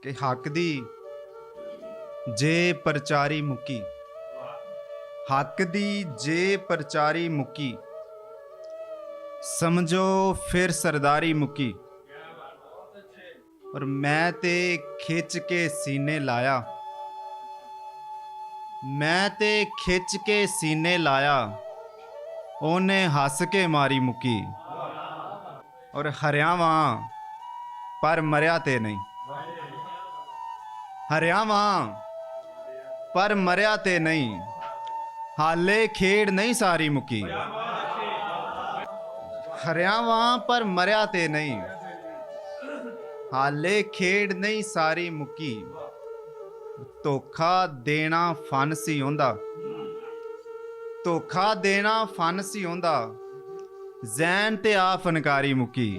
कि हक दी जे परचारी मुकी, हक दी जे परचारी मुकी, समझो फिर सरदारी मुकी। और मैं ते खिच के सीने लाया, मैं ते खिच के सीने लाया, ओने हस के मारी मुकी। और हरियावा पर मरिया ते नहीं, हरियावा पर मरिया ते नहीं, हाले खेड़ नहीं सारी मुकी। हरियावा पर मरिया ते नहीं, हाले खेड़ नहीं सारी मुकी। धोखा देना फन सी ओंदा, धोखा देना फन सी ओंदा, जैन ते आ फनकारी मुकी।